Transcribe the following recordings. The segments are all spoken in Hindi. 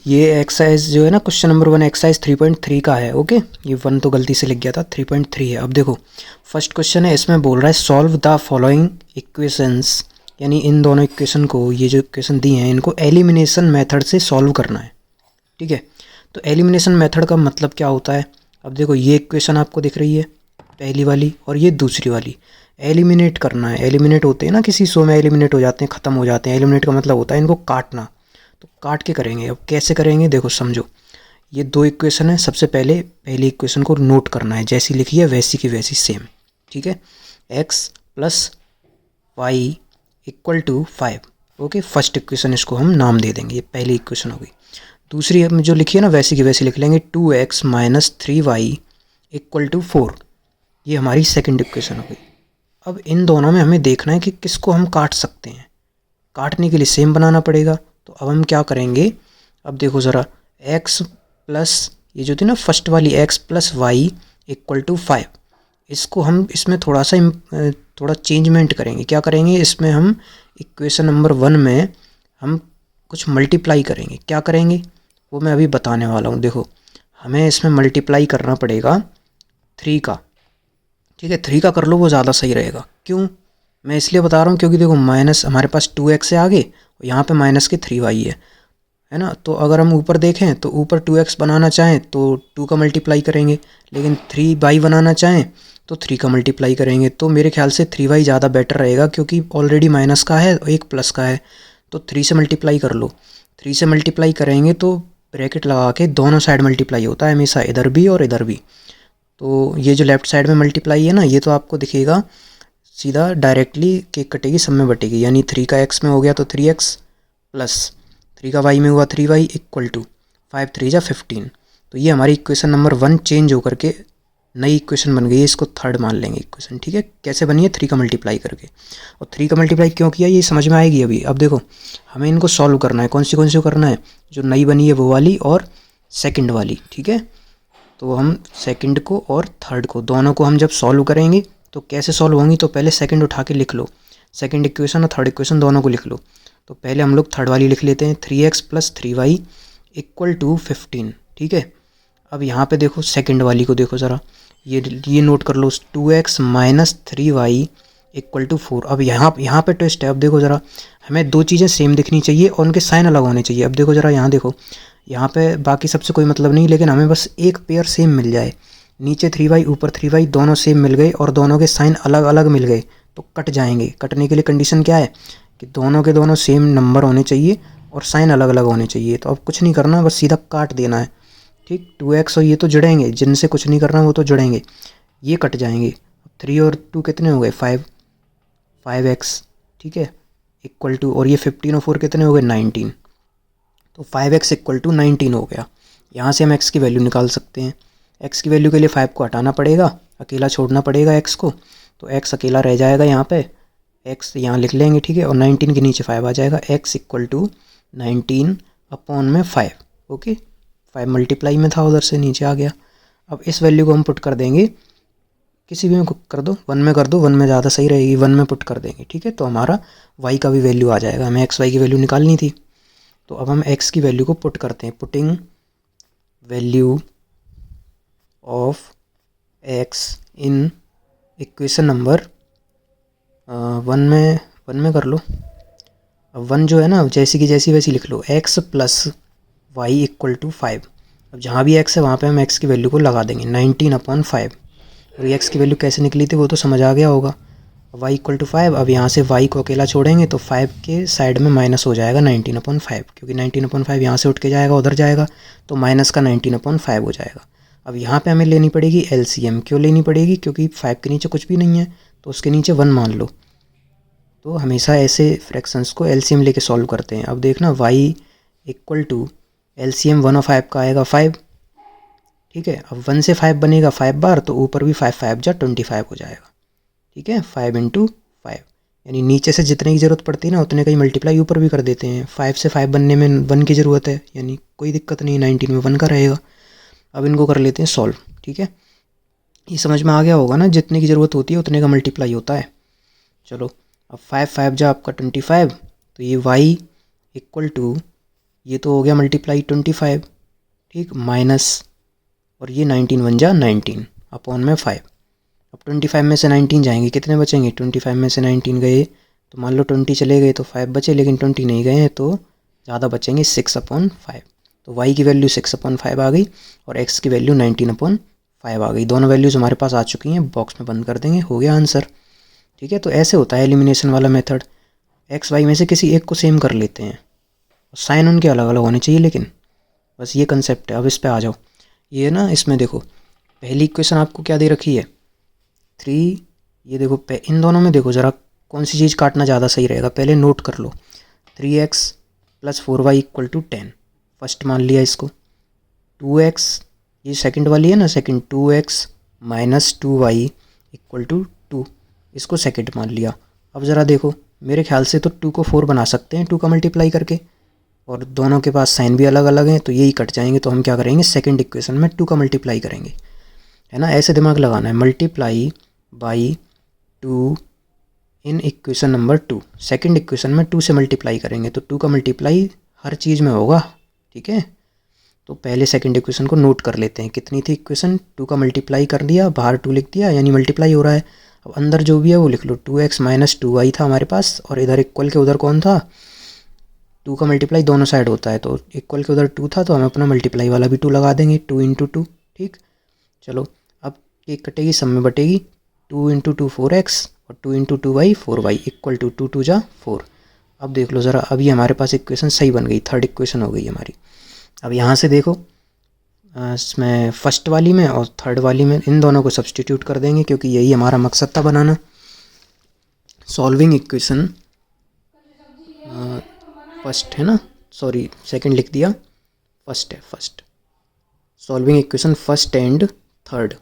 ये एक्सरसाइज जो है ना, क्वेश्चन नंबर 1 एक्सरसाइज 3.3 का है। ओके, ये 1 तो गलती से लिख गया था, 3.3 है। अब देखो फर्स्ट क्वेश्चन है, इसमें बोल रहा है सॉल्व द फॉलोइंग इक्वेशंस, यानी इन दोनों इक्वेशन को, ये जो इक्वेशन दी हैं इनको एलिमिनेशन मेथड से सॉल्व करना है। ठीक है, तो एलिमिनेशन मेथड का मतलब क्या होता है? अब देखो ये इक्वेशन आपको दिख रही है पहली वाली, और ये दूसरी वाली। एलिमिनेट करना है, एलिमिनेट होते हैं ना किसी शो में, एलिमिनेट हो जाते हैं, ख़त्म हो जाते हैं। एलिमिनेट का मतलब होता है इनको काटना। तो काट के करेंगे। अब कैसे करेंगे देखो समझो। ये दो इक्वेशन है, सबसे पहले पहली इक्वेशन को नोट करना है, जैसी लिखी है वैसी की वैसी सेम। ठीक है, x plus y equal to 5। Okay, first equation इसको हम नाम दे देंगे, ये पहली इक्वेशन होगी। दूसरी हम जो लिखी है ना वैसी की वैसी लिख लेंगे, 2x minus 3y equal to 4। ये हमारी सेकंड इक्वेशन हो गई। अब इन दोनों में हमें देखना है कि किसको हम काट सकते हैं। काटने के लिए सेम बनाना पड़ेगा। तो अब हम क्या करेंगे, अब देखो ज़रा, x प्लस ये जो थी ना फर्स्ट वाली, x plus y equal to 5, इसको हम इसमें थोड़ा चेंजमेंट करेंगे। क्या करेंगे, इसमें हम इक्वेशन नंबर 1 में हम कुछ मल्टीप्लाई करेंगे। क्या करेंगे वो मैं अभी बताने वाला हूँ। देखो हमें इसमें मल्टीप्लाई करना पड़ेगा 3 का। ठीक है, 3 का कर लो, वो ज़्यादा सही रहेगा। क्यों, मैं इसलिए बता रहा हूँ क्योंकि देखो माइनस हमारे पास 2x है आगे, और यहाँ पे माइनस के 3y है ना। तो अगर हम ऊपर देखें तो ऊपर 2x बनाना चाहें तो 2 का मल्टीप्लाई करेंगे, लेकिन 3y बनाना चाहें तो 3 का मल्टीप्लाई करेंगे। तो मेरे ख्याल से 3y ज़्यादा बेटर रहेगा, क्योंकि ऑलरेडी माइनस का है और एक प्लस का है। तो 3 से मल्टीप्लाई कर लो। 3 से मल्टीप्लाई करेंगे तो ब्रैकेट लगा के दोनों साइड मल्टीप्लाई होता है हमेशा, इधर भी और इधर भी। तो ये जो लेफ़्ट साइड में मल्टीप्लाई है ना, ये तो आपको दिखेगा सीधा डायरेक्टली, केक कटेगी सब में बटेगी। यानी 3 का x में हो गया तो 3x प्लस 3 का y में हुआ 3y इक्वल टू 5 3 जा 15। तो ये हमारी इक्वेशन नंबर 1 चेंज होकर के नई इक्वेशन बन गई है, इसको थर्ड मान लेंगे इक्वेशन। ठीक है, कैसे बनी है, 3 का मल्टीप्लाई करके। और 3 का मल्टीप्लाई क्यों किया ये समझ में आएगी अभी। अब देखो हमें इनको सॉल्व करना है। कौन सी करना है, जो नई बनी है वो वाली और सेकंड वाली। ठीक है, तो हम सेकंड को और थर्ड को, दोनों को हम जब सॉल्व करेंगे तो कैसे सॉल्व होंगी, तो पहले सेकंड उठा के लिख लो, सेकंड इक्वेशन और थर्ड इक्वेशन दोनों को लिख लो। तो पहले हम लोग थर्ड वाली लिख लेते हैं, 3x plus 3y equal to 15। ठीक है, अब यहाँ पे देखो सेकंड वाली को देखो ज़रा, ये नोट कर लो, 2x minus 3y equal to 4। अब यहाँ पे ट्विस्ट है। अब देखो ज़रा, हमें दो चीज़ें सेम दिखनी चाहिए और उनके साइन अलग होने चाहिए। अब देखो ज़रा, यहाँ देखो, यहाँ पे बाकी सबसे कोई मतलब नहीं, लेकिन हमें बस एक पेयर सेम मिल जाए। नीचे 3y ऊपर 3y दोनों सेम मिल गए और दोनों के साइन अलग अलग मिल गए तो कट जाएंगे। कटने के लिए कंडीशन क्या है कि दोनों के दोनों सेम नंबर होने चाहिए और साइन अलग अलग होने चाहिए। तो अब कुछ नहीं करना, बस सीधा काट देना है। ठीक, 2x और ये तो जुड़ेंगे, जिनसे कुछ नहीं करना वो तो जुड़ेंगे, ये कट जाएंगे। 3 और 2 कितने हो गए, 5x। ठीक है, इक्वल टू, और ये 15 और 4 कितने हो गए, 19। तो 5x इक्वल टू 19 हो गया। यहाँ से हम x की वैल्यू निकाल सकते हैं। x की वैल्यू के लिए 5 को हटाना पड़ेगा, अकेला छोड़ना पड़ेगा x को, तो x अकेला रह जाएगा यहाँ पे, x यहाँ लिख लेंगे। ठीक है, और 19 के नीचे 5 आ जाएगा, x इक्वल टू 19 अपॉन में 5। ओके, 5 मल्टीप्लाई में था, उधर से नीचे आ गया। अब इस वैल्यू को हम पुट कर देंगे, किसी भी में कर दो, 1 में कर दो, 1 में ज़्यादा सही रहेगी, 1 में पुट कर देंगे। ठीक है, तो हमारा y का भी वैल्यू आ जाएगा। हमें x y की वैल्यू निकालनी थी, तो अब हम x की वैल्यू को पुट करते हैं। Putting value of x in equation number 1 में कर लो। अब 1 जो है ना, जैसी की जैसी वैसी लिख लो, x plus y equal to 5। अब जहाँ भी x है वहाँ पे हम x की वैल्यू को लगा देंगे, 19 अपॉन 5। और ये x की वैल्यू कैसे निकली थी वो तो समझ आ गया होगा, y इक्वल टू 5। अब यहाँ से y को अकेला छोड़ेंगे तो 5 के साइड में माइनस हो जाएगा 19 अपॉन 5, क्योंकि 19 अपॉन 5 यहाँ से उठ के जाएगा, उधर जाएगा, तो माइनस का 19 अपॉन 5 हो जाएगा। अब यहाँ पे हमें लेनी पड़ेगी LCM। क्यों लेनी पड़ेगी, क्योंकि 5 के नीचे कुछ भी नहीं है, तो उसके नीचे 1 मान लो। तो हमेशा ऐसे फ्रैक्शंस को LCM लेके सॉल्व करते हैं। अब देखना, y इक्वल टू LCM 1 और 5 का आएगा 5। ठीक है, अब 1 से 5 बनेगा 5 बार, तो ऊपर भी 5 5 जा 25 हो जाएगा। ठीक है, 5 इंटू 5, यानी नीचे से जितने की ज़रूरत पड़ती है ना उतने का ही मल्टीप्लाई ऊपर भी कर देते हैं। 5 से 5 बनने में 1 की ज़रूरत है, यानी कोई दिक्कत नहीं, 19 में 1 का रहेगा। अब इनको कर लेते हैं सॉल्व। ठीक है, ये समझ में आ गया होगा ना, जितने की ज़रूरत होती है उतने का मल्टीप्लाई होता है। चलो, अब 5 5 जा आपका 25, तो ये y इक्वल टू, ये तो हो गया मल्टीप्लाई 25, ठीक, माइनस, और ये 19 बन जा 19 अपॉन में 5। अब 25 में से 19 जाएंगे, कितने बचेंगे, 25 में से 19 गए तो मान लो 20 चले गए तो 5 बचे, लेकिन 20 नहीं गए हैं तो ज़्यादा बचेंगे 6/5। तो y की वैल्यू 6/5 आ गई और x की वैल्यू 19/5 आ गई। दोनों वैल्यूज़ हमारे पास आ चुकी हैं, बॉक्स में बंद कर देंगे, हो गया आंसर। ठीक है, तो ऐसे होता है एलिमिनेशन वाला मेथड। एक्स वाई में से किसी एक को सेम कर लेते हैं, साइन उनके अलग अलग होने चाहिए, लेकिन बस ये कंसेप्ट है। अब इस पे आ जाओ। ये ना, इसमें देखो पहली इक्वेशन आपको क्या दे रखी है 3, ये देखो इन दोनों में देखो ज़रा कौन सी चीज़ काटना ज़्यादा सही रहेगा, पहले नोट कर लो। 3x + 4y = 10, फर्स्ट मान लिया इसको। 2x, ये सेकंड वाली है ना, सेकंड 2x - 2y = 2, इसको सेकंड मान लिया। अब ज़रा देखो, मेरे ख्याल से तो 2 को 4 बना सकते हैं 2 का मल्टीप्लाई करके, और दोनों के पास साइन भी अलग अलग हैं तो यही कट जाएंगे। तो हम क्या करेंगे, सेकंड इक्वेशन में 2 का मल्टीप्लाई करेंगे, है ना, ऐसे दिमाग लगाना है। Multiply by 2 in equation number 2, second equation में 2 से मल्टीप्लाई करेंगे तो 2 का मल्टीप्लाई हर चीज़ में होगा। ठीक है, तो पहले सेकंड इक्वेशन को नोट कर लेते हैं। कितनी थी इक्वेशन, 2 का मल्टीप्लाई कर दिया, बाहर 2 लिख दिया, यानी मल्टीप्लाई हो रहा है। अब अंदर जो भी है वो लिख लो, 2x - 2y था हमारे पास, और इधर इक्वल के उधर कौन था, 2 का मल्टीप्लाई दोनों साइड होता है, तो इक्वल के उधर 2 था तो हम अपना मल्टीप्लाई वाला भी 2 लगा देंगे, 2 × 2। ठीक, चलो अब एक कटेगी, सब में बटेगी, 2 × 2 4x और 2 × 2y 4y = 2 2 जा 4। अब देख लो ज़रा, अभी हमारे पास इक्वेशन सही बन गई, थर्ड इक्वेशन हो गई हमारी। अब यहाँ से देखो, इसमें फर्स्ट वाली में और थर्ड वाली में इन दोनों को सब्सटीट्यूट कर देंगे, क्योंकि यही हमारा मकसद था बनाना। सॉल्विंग इक्वेशन फर्स्ट है ना, सॉरी सेकंड लिख दिया, फर्स्ट है, first. Solving equation first and third,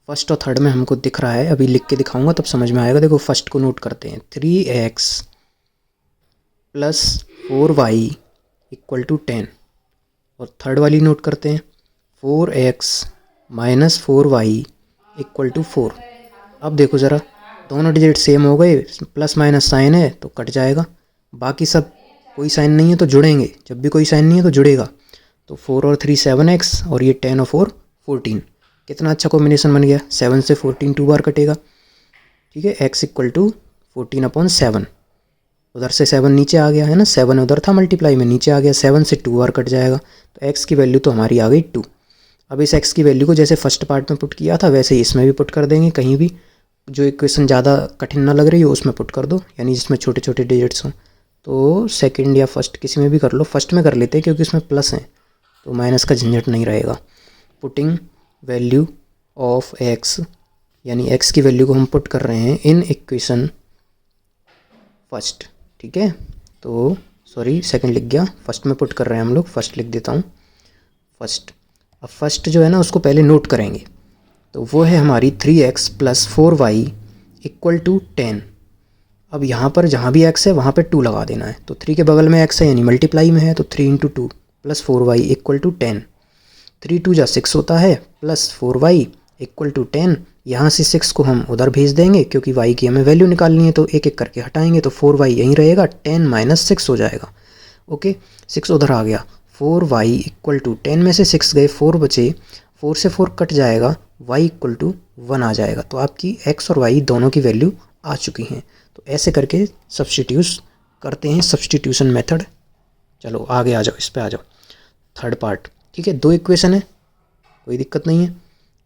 first और थर्ड में हमको दिख रहा है, अभी लिख के दिखाऊंगा तब समझ में आएगा। देखो फर्स्ट को नोट करते हैं, 3x + 4y = 10, और थर्ड वाली नोट करते हैं, 4x - 4y = 4। अब देखो ज़रा, दोनों डिजिट सेम हो गए, प्लस माइनस साइन है तो कट जाएगा, बाकी सब कोई साइन नहीं है तो जुड़ेंगे, जब भी कोई साइन नहीं है तो जुड़ेगा। तो 4 और 3 7x, और ये 10 और 4 14, कितना अच्छा कॉम्बिनेशन बन गया। 7 से 14 2 बार कटेगा, ठीक है, x = 14/7, उधर से 7 नीचे आ गया है ना, 7 उधर था मल्टीप्लाई में, नीचे आ गया, 7 से 2 बार कट जाएगा, तो x की वैल्यू तो हमारी आ गई 2। अब इस x की वैल्यू को जैसे फर्स्ट पार्ट में पुट किया था वैसे ही इसमें भी पुट कर देंगे, कहीं भी जो इक्वेशन ज़्यादा कठिन ना लग रही हो उसमें पुट कर दो, यानी जिसमें छोटे छोटे डिजिट्स हों। तो सेकंड या फर्स्ट किसी में भी कर लो, फर्स्ट में कर लेते हैं क्योंकि इसमें प्लस है तो माइनस का झंझट नहीं रहेगा। पुटिंग वैल्यू ऑफ x, यानी x की वैल्यू को हम पुट कर रहे हैं इन इक्वेशन फर्स्ट। ठीक है, तो सॉरी सेकंड लिख गया, फर्स्ट में पुट कर रहे हैं हम लोग, फर्स्ट लिख देता हूँ, फर्स्ट। अब फर्स्ट जो है ना उसको पहले नोट करेंगे, तो वो है हमारी 3x + 4y = 10। अब यहाँ पर जहाँ भी x है वहाँ पे 2 लगा देना है, तो 3 के बगल में x है यानी मल्टीप्लाई में है, तो 3 × 2 + 4y = 10। 3 2 जा 6 होता है, प्लस 4y = 10। यहाँ से 6 को हम उधर भेज देंगे क्योंकि y की हमें वैल्यू निकालनी है, तो एक एक करके हटाएंगे, तो 4y यहीं रहेगा, 10 - 6 हो जाएगा। ओके, 6 उधर आ गया, 4y = 10 में से 6 गए, 4 बचे, 4 से 4 कट जाएगा, y = 1 आ जाएगा। तो आपकी x और y दोनों की वैल्यू आ चुकी हैं। तो ऐसे करके सब्सटीट्यूट करते हैं, सब्सटीट्यूशन मेथड। चलो आगे आ जाओ, इस पे आ जाओ, थर्ड पार्ट। ठीक है, 2 इक्वेशन है, कोई दिक्कत नहीं है।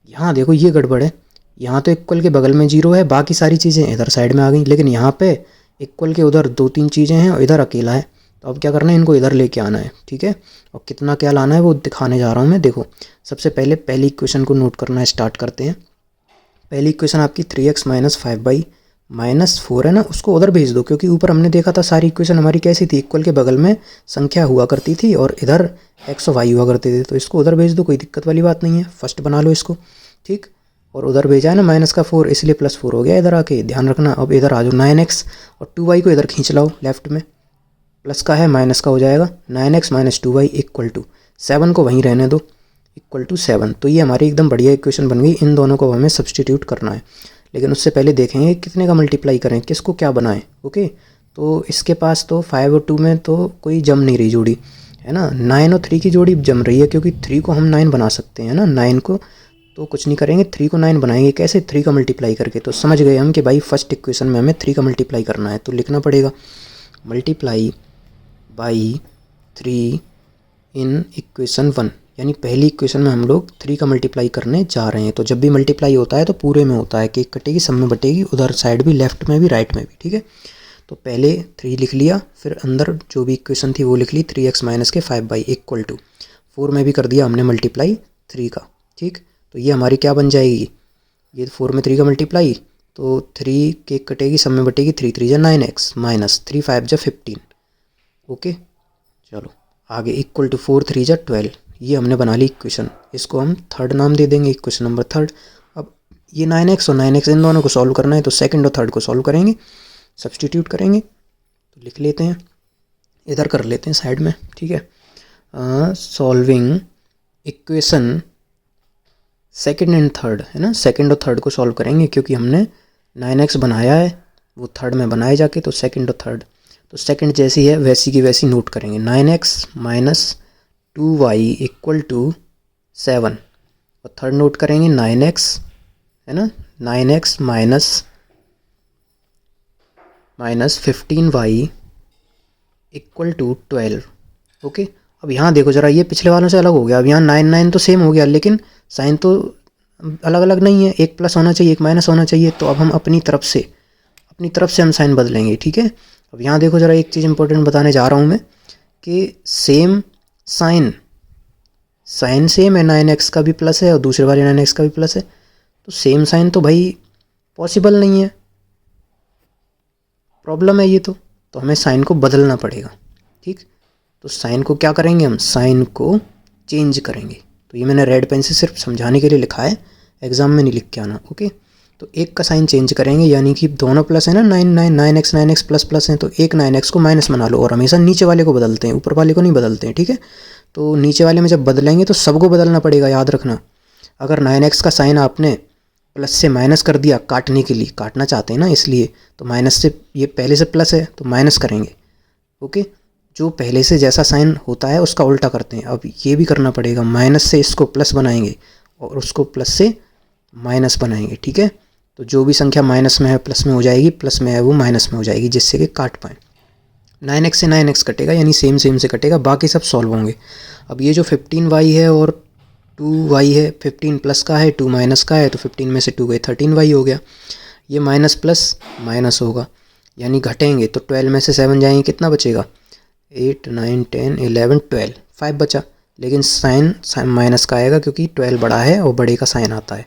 यहाँ देखो ये गड़बड़ है, यहाँ तो इक्वल के बगल में 0 है, बाकी सारी चीज़ें इधर साइड में आ गई, लेकिन यहाँ पे इक्वल के उधर 2-3 चीज़ें हैं और इधर अकेला है। तो अब क्या करना है, इनको इधर लेके आना है। ठीक है, और कितना क्या लाना है वो दिखाने जा रहा हूँ मैं। देखो सबसे पहले पहली इक्वेशन को नोट करना स्टार्ट करते हैं। पहली इक्वेशन आपकी 3x - 5y - 4 है ना, उसको उधर भेज दो, क्योंकि ऊपर हमने देखा था सारी इक्वेशन हमारी कैसी थी, इक्वल के बगल में संख्या हुआ करती थी और इधर x और y हुआ करते थे, तो इसको उधर भेज दो, कोई दिक्कत वाली बात नहीं है। फर्स्ट बना लो इसको, ठीक, और उधर भेजा है ना -4, इसलिए +4 हो गया इधर आके, ध्यान रखना। अब इधर आ जाओ, 9x और 2y को इधर खींच लाओ लेफ्ट में, प्लस का है माइनस का हो जाएगा, 9x - 2y = 7 को वहीं रहने दो, =7। तो ये हमारी एकदम बढ़िया इक्वेशन बन गई। इन दोनों को हमें सब्सटीट्यूट करना है, लेकिन उससे पहले देखेंगे कितने का मल्टीप्लाई करें, किसको क्या बनाएं। ओके, तो इसके पास तो 5 और 2 में तो कोई जम नहीं रही जोड़ी, है ना। 9 और 3 की जोड़ी जम रही है, क्योंकि 3 को हम 9 बना सकते हैं ना, 9 को तो कुछ नहीं करेंगे, 3 को 9 बनाएंगे कैसे, 3 का मल्टीप्लाई करके। तो समझ गए हम कि भाई फर्स्ट इक्वेशन में हमें 3 का मल्टीप्लाई करना है, तो लिखना पड़ेगा मल्टीप्लाई बाई 3 इन इक्वेशन 1, यानी पहली इक्वेशन में हम लोग 3 का मल्टीप्लाई करने जा रहे हैं। तो जब भी मल्टीप्लाई होता है तो पूरे में होता है कि कटेगी सब में बटेगी, उधर साइड भी, लेफ्ट में भी, राइट में भी, ठीक है। तो पहले 3 लिख लिया, फिर अंदर जो भी इक्वेशन थी वो लिख ली, 3x माइनस के 5 इक्वल टू 4 में भी कर दिया हमने मल्टीप्लाई 3 का, ठीक। तो ये हमारी क्या बन जाएगी, ये 4 में 3 का मल्टीप्लाई, तो 3 के कटेगी सब में बटेगी, 3 3 जा 9x माइनस 3 5 जा 15, ओके। चलो आगे इक्वल टू 4 3 जा 12, ये हमने बना ली इक्वेशन, इसको हम थर्ड नाम दे देंगे, इक्वेशन नंबर थर्ड। अब ये 9x और 9x इन दोनों को सॉल्व करना है, तो सेकंड और थर्ड को सॉल्व करेंगे, सब्सटीट्यूट करेंगे। तो लिख लेते हैं, इधर कर लेते हैं साइड में, ठीक है। Solving equation second and third, है ना, सेकंड और थर्ड को सॉल्व करेंगे, क्योंकि हमने 9x बनाया है वो थर्ड में बनाए जाके, तो सेकंड और थर्ड, तो सेकंड जैसी है वैसी की वैसी नोट करेंगे, 9x minus 2y equal to 7, और थर्ड नोट करेंगे 9x, है ना, 9x minus 15y equal to 12, okay. अब यहाँ देखो ज़रा, ये पिछले वालों से अलग हो गया, अब यहाँ 9 9 तो सेम हो गया, लेकिन साइन तो अलग अलग नहीं है, एक प्लस होना चाहिए एक माइनस होना चाहिए। तो अब हम अपनी तरफ से हम साइन बदलेंगे, ठीक है। अब यहाँ देखो ज़रा, एक चीज़ इंपॉर्टेंट बताने जा रहा हूँ मैं, कि सेम साइन सेम है, 9x का भी प्लस है और दूसरे वाले 9x का भी प्लस है, तो सेम साइन तो भाई पॉसिबल नहीं है, प्रॉब्लम है ये। तो हमें साइन को बदलना पड़ेगा, ठीक। तो साइन को क्या करेंगे, हम साइन को चेंज करेंगे। तो ये मैंने रेड पेन से सिर्फ समझाने के लिए लिखा है, एग्जाम में नहीं लिख के आना, ओके। तो एक का साइन चेंज करेंगे, यानी कि दोनों प्लस है ना, 9x प्लस प्लस है, तो एक 9x को माइनस बना लो, और हमेशा नीचे वाले को बदलते हैं, ऊपर वाले को नहीं बदलते हैं, ठीक है। तो नीचे वाले में जब बदलेंगे तो सबको बदलना पड़ेगा, याद रखना। अगर 9x का साइन आपने प्लस से माइनस कर दिया, काटने के लिए, काटना चाहते हैं ना इसलिए, तो माइनस से, ये पहले से प्लस है तो माइनस करेंगे, ओके। जो पहले से जैसा साइन होता है उसका उल्टा करते हैं। अब ये भी करना पड़ेगा, माइनस से इसको प्लस बनाएंगे और उसको प्लस से माइनस बनाएंगे, ठीक है। तो जो भी संख्या माइनस में है प्लस में हो जाएगी, प्लस में है वो माइनस में हो जाएगी, जिससे कि काट पाएँ। 9x से 9x कटेगा, यानी सेम से कटेगा, बाकी सब सॉल्व होंगे। अब ये जो 15y है और 2y है, 15 प्लस का है 2 माइनस का है, तो 15 में से 2 गए 13y हो गया। ये माइनस प्लस माइनस होगा, यानी घटेंगे, तो 12 में से 7 जाएंगे, कितना बचेगा, 8 9 10 11 12, 5 बचा। लेकिन साइन माइनस का आएगा, क्योंकि 12 बड़ा है और बड़े का साइन आता है,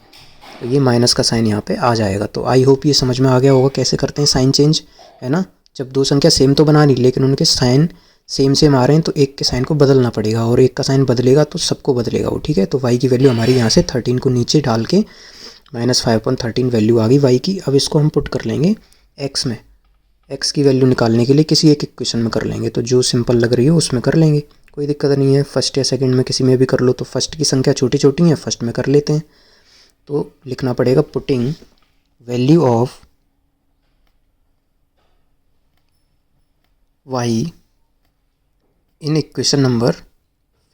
तो ये माइनस का साइन यहाँ पे आ जाएगा। तो आई होप ये समझ में आ गया होगा कैसे करते हैं साइन चेंज, है ना। जब दो संख्या सेम तो बना ली, लेकिन उनके साइन सेम आ रहे हैं, तो एक के साइन को बदलना पड़ेगा, और एक का साइन बदलेगा तो सबको बदलेगा वो, ठीक है। तो y की वैल्यू हमारी यहाँ से 13 को नीचे डाल के -5/13 वैल्यू आ गई y की। अब इसको हम पुट कर लेंगे x में, x की वैल्यू निकालने के लिए किसी एक इक्वेशन में कर लेंगे, तो जो सिंपल लग रही है उसमें कर लेंगे, कोई दिक्कत नहीं है। फर्स्ट या सेकंड में किसी में भी कर लो, तो फर्स्ट की संख्या छोटी छोटी है, फर्स्ट में कर लेते हैं। तो लिखना पड़ेगा putting value of y in equation number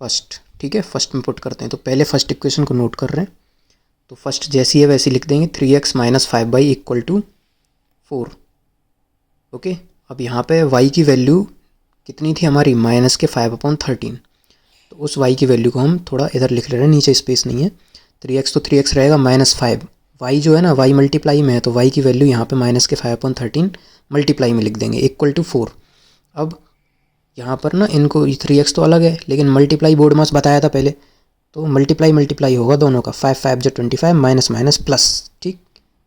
first, ठीक है। फर्स्ट में पुट करते हैं, तो पहले फर्स्ट इक्वेशन को नोट कर रहे हैं, तो फर्स्ट जैसी है वैसी लिख देंगे, 3x minus 5y equal to 4, okay. अब यहाँ पे y की वैल्यू कितनी थी हमारी, माइनस के 5/13, तो उस y की वैल्यू को हम थोड़ा इधर लिख ले रहे हैं, नीचे स्पेस नहीं है। 3x तो 3x रहेगा, -5, y जो है ना y मल्टीप्लाई में है, तो y की वैल्यू यहाँ पे माइनस के 5/13 मल्टीप्लाई में लिख देंगे, इक्वल टू 4। अब यहाँ पर ना इनको 3x तो अलग है, लेकिन मल्टीप्लाई बोर्ड मास बताया था पहले, तो मल्टीप्लाई होगा दोनों का, 5 5 जो 25 माइनस माइनस प्लस, ठीक,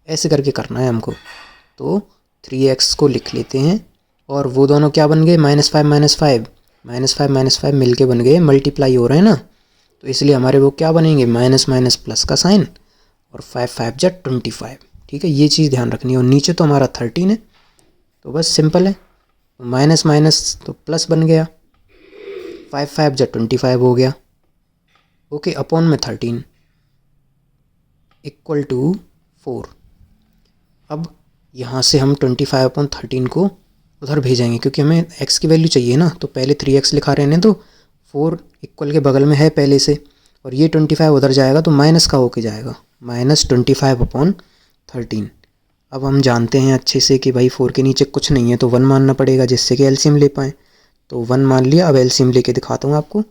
ऐसे करके करना है हमको। तो 3x को लिख लेते हैं, और वो दोनों क्या बन गए, -5 मिल के बन गए, मल्टीप्लाई हो रहे हैं ना, तो इसलिए हमारे वो क्या बनेंगे, माइनस माइनस प्लस का साइन, और 5 5 जा 25, ठीक है। ये चीज़ ध्यान रखनी है। और नीचे तो हमारा 13 है, तो बस सिंपल है, माइनस माइनस तो प्लस बन गया, 5 5 जा 25 हो गया, ओके, अपॉन में 13 इक्वल टू 4। अब यहाँ से हम 25/13 को उधर भेजेंगे, क्योंकि हमें x की वैल्यू चाहिए ना, तो पहले 3x लिखा रहने दो, 4 इक्वल के बगल में है पहले से, और ये 25 उधर जाएगा तो माइनस का होके जाएगा, -25/13। अब हम जानते हैं अच्छे से कि भाई 4 के नीचे कुछ नहीं है तो 1 मानना पड़ेगा जिससे कि एलसीएम ले पाएँ। तो 1 मान लिया। अब एलसीएम लेके दिखाता हूँ आपको।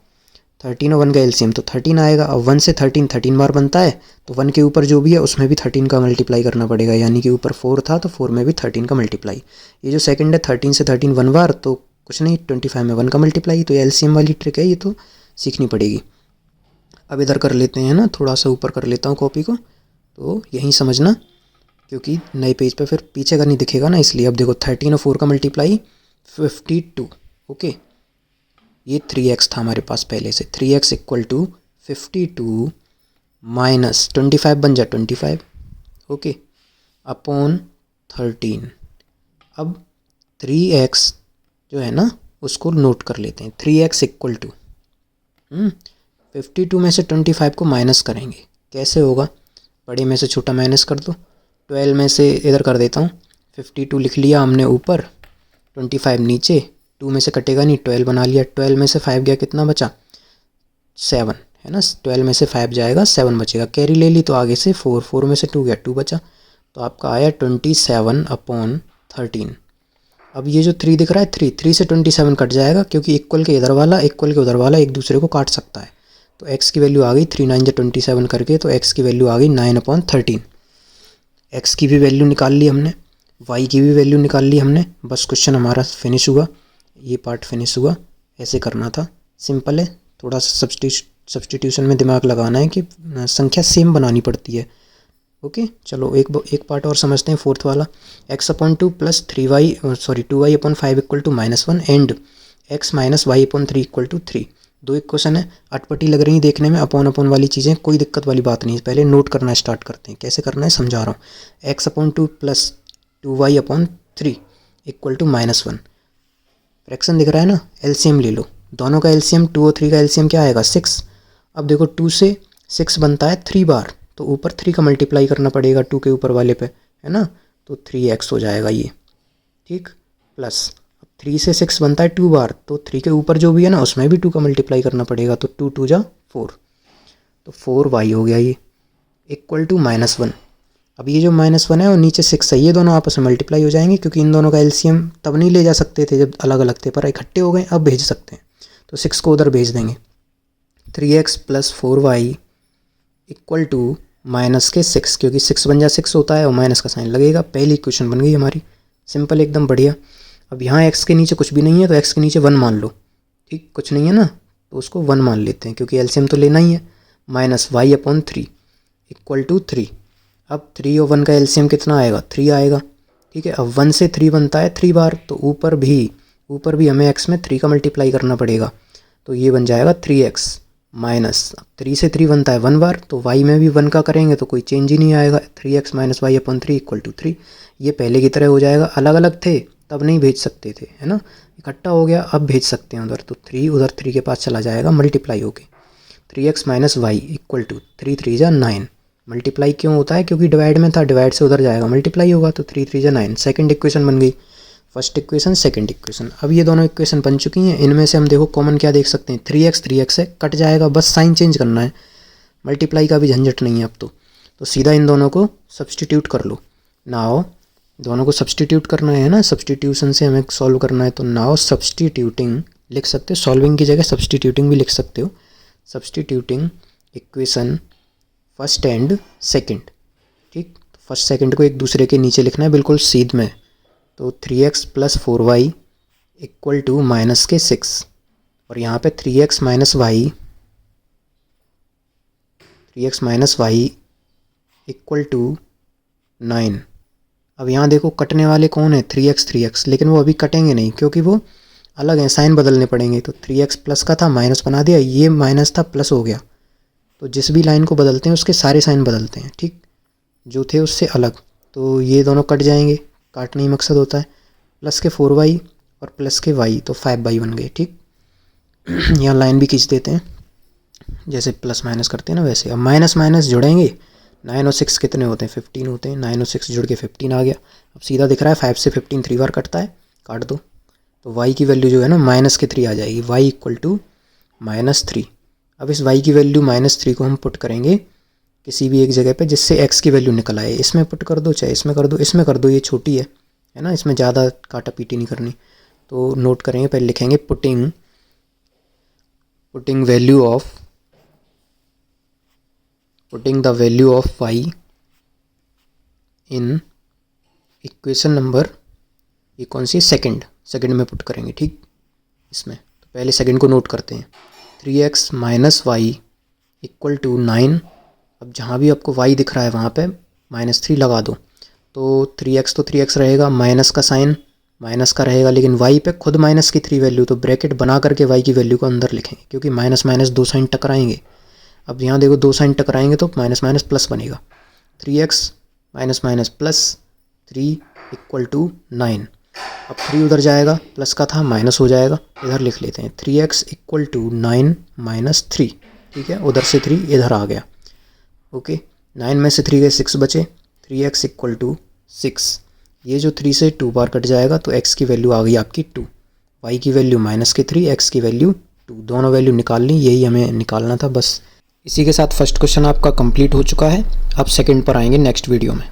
13 और 1 का एलसीएम तो 13 आएगा। अब 1 से 13 बार बनता है, तो 1 के ऊपर जो भी है उसमें भी 13 का मल्टीप्लाई करना पड़ेगा, यानी कि ऊपर 4 था तो 4 में भी 13 का मल्टीप्लाई। ये जो सेकंड है 13 से 13 1 बार, तो कुछ नहीं, 25 में 1 का मल्टीप्लाई। तो एलसीएम वाली ट्रिक है, ये तो सीखनी पड़ेगी। अब इधर कर लेते हैं ना, थोड़ा सा ऊपर कर लेता हूँ कॉपी को, तो यहीं समझना, क्योंकि नए पेज पे फिर पीछे का नहीं दिखेगा ना, इसलिए। अब देखो 13 और 4 का मल्टीप्लाई 52। ओके, ये 3x था हमारे पास पहले से। 3x इक्वल टू 52 माइनस 25 बन जाए 25, ओके, अपॉन 13। अब 3x जो है ना उसको नोट कर लेते हैं। 3x इक्वल टू 52 में से 25 को माइनस करेंगे, कैसे होगा? बड़े में से छोटा माइनस कर दो। 12 में से इधर कर देता हूँ, 52 लिख लिया हमने ऊपर, 25 नीचे, 2 में से कटेगा नहीं, 12 बना लिया। 12 में से 5 गया, कितना बचा? 7 है ना। 12 में से 5 जाएगा, 7 बचेगा। कैरी ले ली तो आगे से 4 में से 2 गया, 2 बचा, तो आपका आया 27/13। अब ये जो 3 दिख रहा है, 3 से 27 कट जाएगा, क्योंकि इक्वल के इधर वाला इक्वल के उधर वाला एक दूसरे को काट सकता है। तो x की वैल्यू आ गई 3 9 27 करके, तो x की वैल्यू आ गई 9/13। x की भी वैल्यू निकाल ली हमने, y की भी वैल्यू निकाल ली हमने। बस क्वेश्चन हमारा फिनिश हुआ, ये पार्ट फिनिश हुआ। ऐसे करना था, सिंपल है। थोड़ा सा सब्स्टिट्यूशन में दिमाग लगाना है कि संख्या सेम बनानी पड़ती है। ओके, चलो एक पार्ट और समझते हैं, फोर्थ वाला। x/2 + 2y/5 equal to -1 and x - y/3 equal to 3। दो इक्वेशन है, अटपटी लग रही देखने में, अपॉन वाली चीज़ें, कोई दिक्कत वाली बात नहीं है। पहले नोट करना स्टार्ट करते हैं, कैसे करना है समझा रहा हूँ। x/2 + 2y/3 equal to -1। Fraction दिख रहा है ना, एलसीएम ले लो। दोनों का एलसीएम 2 और 3 का एलसीएम क्या आएगा? 6। अब देखो 2 से 6 बनता है 3 बार, तो ऊपर 3 का मल्टीप्लाई करना पड़ेगा 2 के ऊपर वाले पे, है ना। तो 3x हो जाएगा ये, ठीक। प्लस 3 से 6 बनता है 2 बार, तो 3 के ऊपर जो भी है ना उसमें भी 2 का मल्टीप्लाई करना पड़ेगा, तो 2 2 जा 4, तो 4y हो गया ये, इक्वल टू -1। अब ये जो -1 है और नीचे 6 है, ये दोनों आपस में मल्टीप्लाई हो जाएंगे, क्योंकि इन दोनों का एलसीएम तब नहीं ले जा सकते थे जब अलग अलग थे, पर इकट्ठे हो गए, अब भेज सकते हैं। तो 6 को उधर भेज देंगे। 3x + 4y इक्वल टू -6, क्योंकि 6 बन जा 6 होता है और माइनस का साइन लगेगा। पहली इक्वेशन बन गई हमारी, सिंपल एकदम बढ़िया। अब यहाँ x के नीचे कुछ भी नहीं है, तो x के नीचे 1 मान लो, ठीक। कुछ नहीं है ना, तो उसको 1 मान लेते हैं, क्योंकि एलसीएम तो लेना ही है। -y/3 equal to 3। अब 3 और 1 का एलसीएम कितना आएगा? 3 आएगा, ठीक है। अब 1 से 3 बनता है 3 बार, तो ऊपर भी हमें x में 3 का मल्टीप्लाई करना पड़ेगा, तो ये बन जाएगा 3x माइनस 3 से 3 बनता है 1 बार, तो y में भी 1 का करेंगे तो कोई चेंज ही नहीं आएगा। 3x - y/3 equal to 3। ये पहले की तरह हो जाएगा। अलग अलग थे तब नहीं भेज सकते थे, है ना। इकट्ठा हो गया, अब भेज सकते हैं उधर, तो 3 उधर 3 के पास चला जाएगा मल्टीप्लाई होके। 3x - y इक्वल टू 3 3 जा 9। मल्टीप्लाई क्यों होता है? क्योंकि डिवाइड में था, डिवाइड से उधर जाएगा, मल्टीप्लाई होगा, तो 3 3 जा 9। सेकंड इक्वेशन बन गई, फर्स्ट इक्वेशन सेकंड इक्वेशन। अब ये दोनों इक्वेशन बन चुकी हैं। इनमें से हम देखो कॉमन क्या देख सकते हैं? 3x है, कट जाएगा, बस साइन चेंज करना है, मल्टीप्लाई का भी झंझट नहीं है अब तो सीधा इन दोनों को सब्सटीट्यूट कर लो। नाउ दोनों को सब्सटीट्यूट करना है ना, सब्सटीट्यूशन से हमें सॉल्व करना है, तो नाउ सब्सटीट्यूटिंग लिख सकते हो, सॉल्विंग की जगह सब्सटीट्यूटिंग भी लिख सकते हो। Substituting equation first and second, ठीक। फर्स्ट सेकंड को एक दूसरे के नीचे लिखना है बिल्कुल सीध में, तो 3x + 4y इक्वल टू -6, और यहाँ पे 3x - y इक्वल टू 9। अब यहाँ देखो कटने वाले कौन है? 3x, लेकिन वो अभी कटेंगे नहीं, क्योंकि वो अलग हैं, साइन बदलने पड़ेंगे। तो 3x प्लस का था, माइनस बना दिया, ये माइनस था प्लस हो गया। तो जिस भी लाइन को बदलते हैं उसके सारे साइन बदलते हैं, ठीक, जो थे उससे अलग। तो ये दोनों कट जाएंगे, काटना ही मकसद होता है। प्लस के 4y और प्लस के y, तो 5y बन गए, ठीक। यहाँ लाइन भी खींच देते हैं, जैसे प्लस माइनस करते हैं ना वैसे। अब माइनस माइनस जुड़ेंगे, 9 और 6 कितने होते हैं? 15 होते हैं। 9 और 6 जुड़ के 15 आ गया। अब सीधा दिख रहा है 5 से 15 3 बार कटता है, काट दो। तो y की वैल्यू जो है ना -3 आ जाएगी। y equal to -3। अब इस y की वैल्यू -3 को हम पुट करेंगे किसी भी एक जगह पे जिससे x की वैल्यू निकल आए। इसमें पुट कर दो, चाहे इसमें कर दो, इसमें कर दो, ये छोटी है ना, इसमें ज़्यादा काटा पीटी नहीं करनी। तो नोट करेंगे, पहले लिखेंगे putting the value of y in equation number, ये कौन सी, सेकंड में पुट करेंगे। ठीक, इसमें तो पहले सेकंड को नोट करते हैं। 3x - y = 9। अब जहाँ भी आपको y दिख रहा है वहाँ पे -3 लगा दो। तो 3x तो 3x रहेगा, माइनस का साइन माइनस का रहेगा, लेकिन y पे खुद माइनस की 3 वैल्यू, तो ब्रैकेट बना करके y की वैल्यू को अंदर लिखेंगे, क्योंकि माइनस माइनस दो साइन टकराएंगे। अब यहाँ देखो दो साइन टकराएंगे तो माइनस माइनस प्लस बनेगा। 3x - -3 = 9। अब 3 उधर जाएगा, प्लस का था माइनस हो जाएगा, इधर लिख लेते हैं 3x = 9 - 3। ठीक है, उधर से 3 इधर आ गया। ओके, 9 में से 3 गए, 6 बचे। 3x = 6। ये जो 3 से 2 बार कट जाएगा तो x की वैल्यू आ गई आपकी 2, y की वैल्यू -3, x की वैल्यू 2। दोनों वैल्यू निकाल ली, यही हमें निकालना था बस। इसी के साथ फर्स्ट क्वेश्चन आपका कंप्लीट हो चुका है। अब सेकंड पर आएंगे नेक्स्ट वीडियो में।